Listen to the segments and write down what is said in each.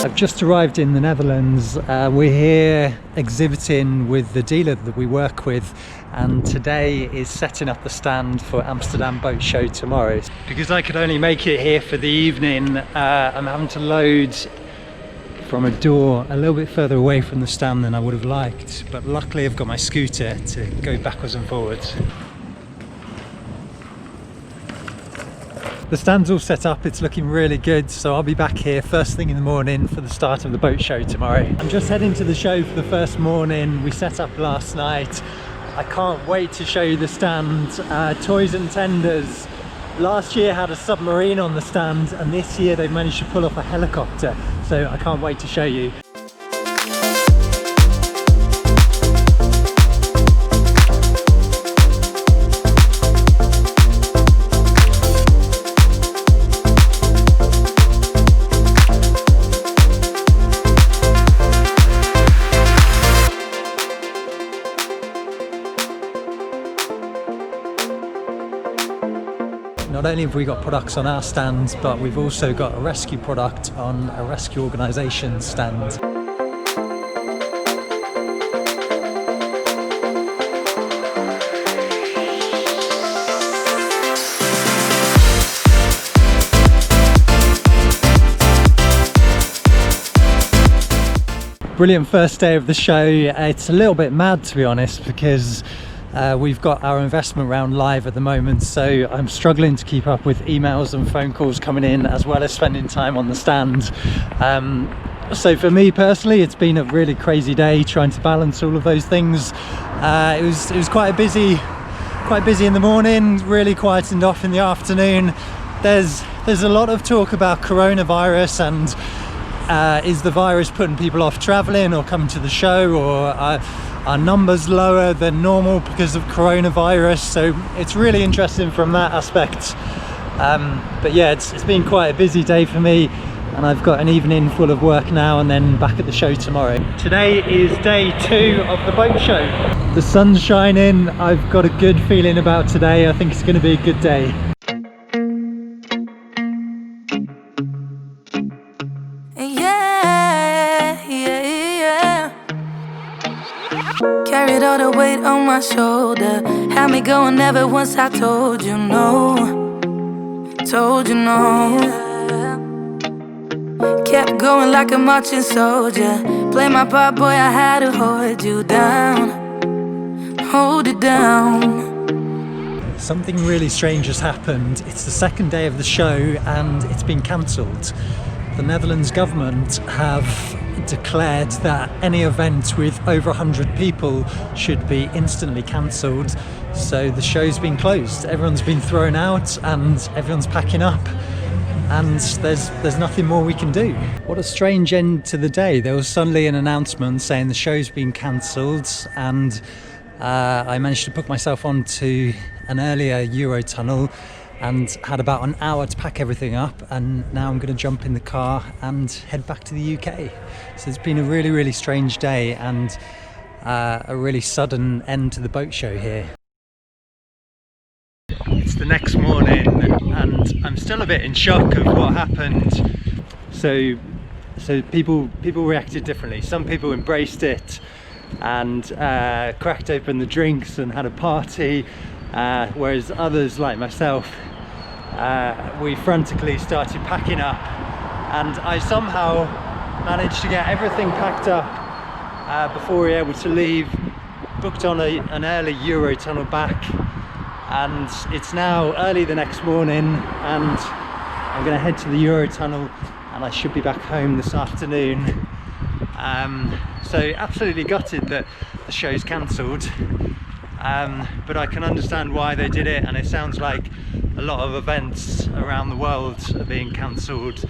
I've just arrived in the Netherlands. We're here exhibiting with the dealer that we work with, and today is setting up the stand for Amsterdam Boat Show tomorrow. Because I could only make it here for the evening, I'm having to load from a door a little bit further away from the stand than I would have liked, but luckily I've got my scooter to go backwards and forwards. The stand's all set up, it's looking really good, so I'll be back here first thing in the morning for the start of the boat show tomorrow. I'm just heading to the show for the first morning. We set up last night. I can't wait to show you the stand. Toys and tenders. Last year had a submarine on the stand, and this year they've managed to pull off a helicopter, so I can't wait to show you. Not only have we got products on our stand, but we've also got a rescue product on a rescue organisation stand. Brilliant first day of the show. It's a little bit mad, to be honest, because we've got our investment round live at the moment, so I'm struggling to keep up with emails and phone calls coming in, as well as spending time on the stand. So for me personally, it's been a really crazy day trying to balance all of those things. It was quite busy in the morning, really quietened off in the afternoon. There's a lot of talk about coronavirus and is the virus putting people off traveling or coming to the show, or are numbers lower than normal because of coronavirus? So it's really interesting from that aspect. But yeah, it's been quite a busy day for me, and I've got an evening full of work now and then back at the show tomorrow. Today is day 2 of the boat show. The sun's shining. I've got a good feeling about today. I think it's going to be a good day. Carried all the weight on my shoulder, had me going ever once I told you no, told you no. Kept going like a marching soldier, play my part, boy, I had to hold you down, hold it down. Something really strange has happened. It's the second day of the show and it's been cancelled. The Netherlands government have declared that any event with over 100 people should be instantly cancelled. So the show's been closed. Everyone's been thrown out and everyone's packing up, and there's nothing more we can do. What a strange end to the day. There was suddenly an announcement saying the show's been cancelled, and I managed to put myself onto an earlier Eurotunnel and had about an hour to pack everything up, and now I'm going to jump in the car and head back to the UK. So it's been a really, really strange day and a really sudden end to the boat show here. It's the next morning and I'm still a bit in shock of what happened. So people reacted differently. Some people embraced it and cracked open the drinks and had a party, whereas others, like myself, we frantically started packing up, and I somehow managed to get everything packed up before we were able to leave. Booked on an early Eurotunnel back, and it's now early the next morning, and I'm going to head to the Eurotunnel and I should be back home this afternoon. So absolutely gutted that the show's cancelled, but I can understand why they did it, and it sounds like a lot of events around the world are being cancelled,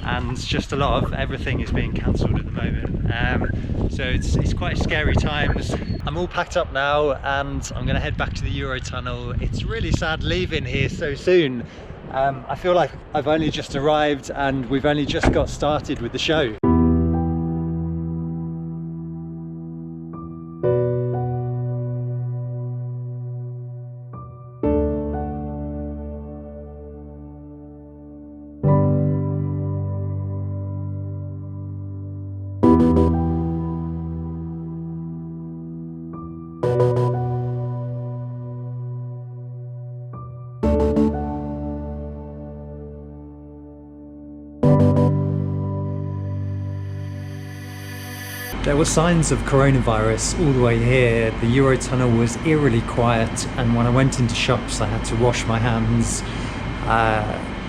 and just a lot of everything is being cancelled at the moment. So it's quite scary times. I'm all packed up now and I'm going to head back to the Eurotunnel. It's really sad leaving here so soon. I feel like I've only just arrived and we've only just got started with the show. There were signs of coronavirus all the way here. The Eurotunnel was eerily quiet, and when I went into shops I had to wash my hands.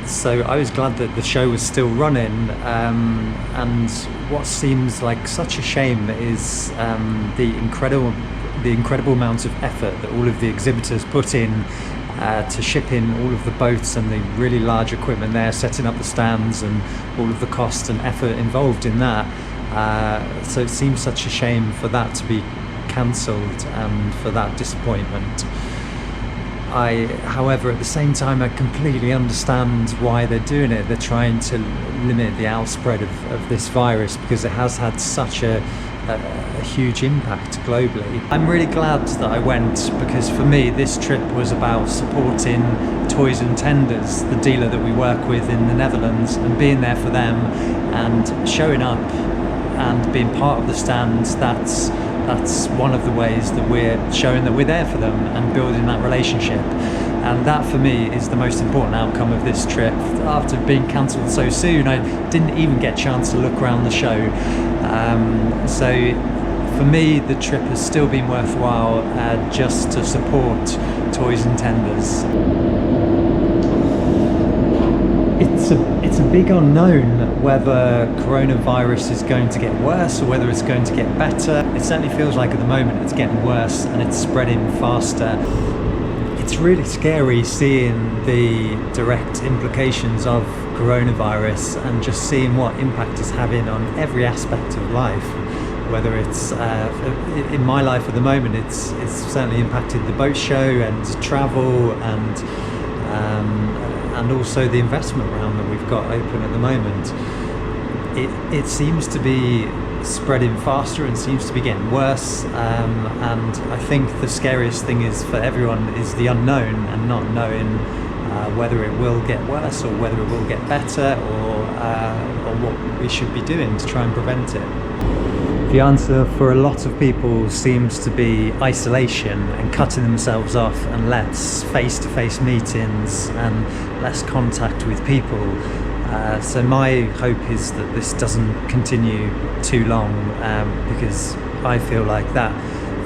So I was glad that the show was still running, and what seems like such a shame is the incredible amount of effort that all of the exhibitors put in to ship in all of the boats and the really large equipment there, setting up the stands, and all of the cost and effort involved in that. So it seems such a shame for that to be cancelled and for that disappointment. However, at the same time, I completely understand why they're doing it. They're trying to limit the outspread of this virus because it has had such a huge impact globally. I'm really glad that I went, because for me this trip was about supporting Toys and Tenders, the dealer that we work with in the Netherlands, and being there for them and showing up and being part of the stands. That's one of the ways that we're showing that we're there for them and building that relationship. And that for me is the most important outcome of this trip. After being cancelled so soon, I didn't even get a chance to look around the show. So for me, the trip has still been worthwhile just to support Toys and Tenders. It's a big unknown whether coronavirus is going to get worse or whether it's going to get better. It certainly feels like at the moment it's getting worse and it's spreading faster. It's really scary seeing the direct implications of coronavirus and just seeing what impact it's having on every aspect of life. Whether it's in my life at the moment, it's certainly impacted the boat show and travel and also the investment round that we've got open at the moment. It seems to be spreading faster and seems to be getting worse, and I think the scariest thing is for everyone is the unknown and not knowing whether it will get worse or whether it will get better, or what we should be doing to try and prevent it. The answer for a lot of people seems to be isolation and cutting themselves off and less face-to-face meetings and less contact with people. So my hope is that this doesn't continue too long, because I feel like that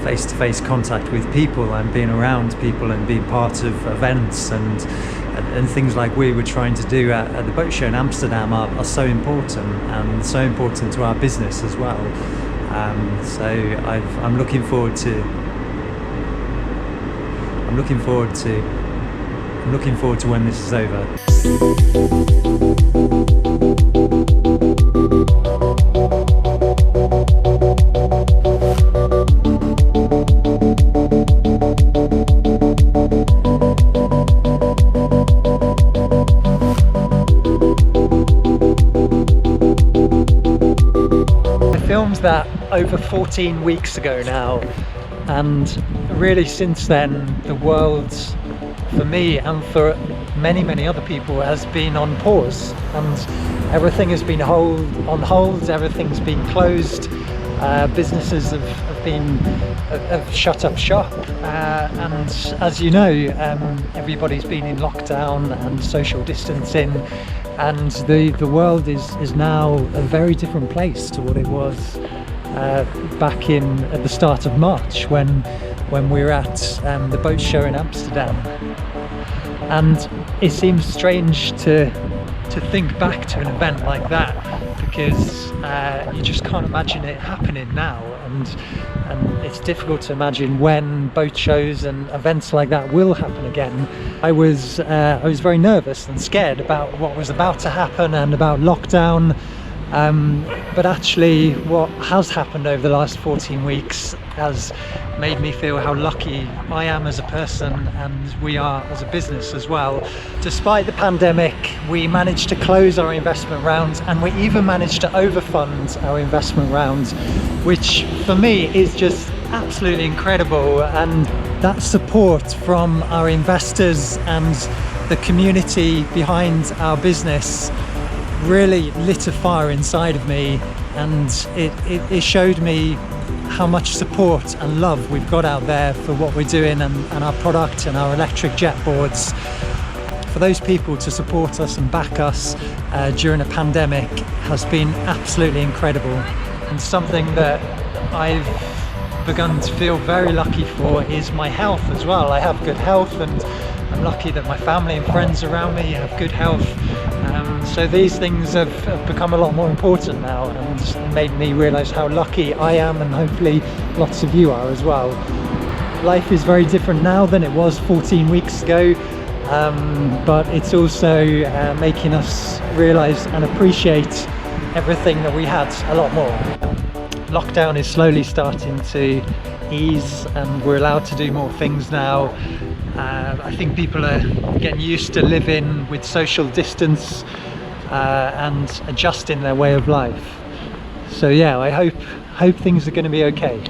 face-to-face contact with people and being around people and being part of events and things like we were trying to do at the boat show in Amsterdam are so important, and so important to our business as well. So I'm looking forward to when this is over. Filmed that over 14 weeks ago now, and really since then the world, for me and for many other people, has been on pause, and everything has been on hold, everything's been closed, businesses have shut up shop, and as you know, everybody's been in lockdown and social distancing, and the world is now a very different place to what it was back at the start of March when we were at the boat show in Amsterdam. And it seems strange to think back to an event like that, because you just can't imagine it happening now, and it's difficult to imagine when boat shows and events like that will happen again. I was very nervous and scared about what was about to happen and about lockdown, but actually what has happened over the last 14 weeks has made me feel how lucky I am as a person, and we are as a business as well. Despite the pandemic, we managed to close our investment round, and we even managed to overfund our investment round, which for me is just absolutely incredible. And that support from our investors and the community behind our business really lit a fire inside of me, and it showed me how much support and love we've got out there for what we're doing and our product and our electric jet boards. For those people to support us and back us during a pandemic has been absolutely incredible. And something that I've begun to feel very lucky for is my health as well. I have good health, and I'm lucky that my family and friends around me have good health. So these things have become a lot more important now, and made me realise how lucky I am, and hopefully lots of you are as well. Life is very different now than it was 14 weeks ago, but it's also making us realise and appreciate everything that we had a lot more. Lockdown is slowly starting to ease, and we're allowed to do more things now. I think people are getting used to living with social distance and adjusting their way of life. So yeah, I hope things are going to be okay.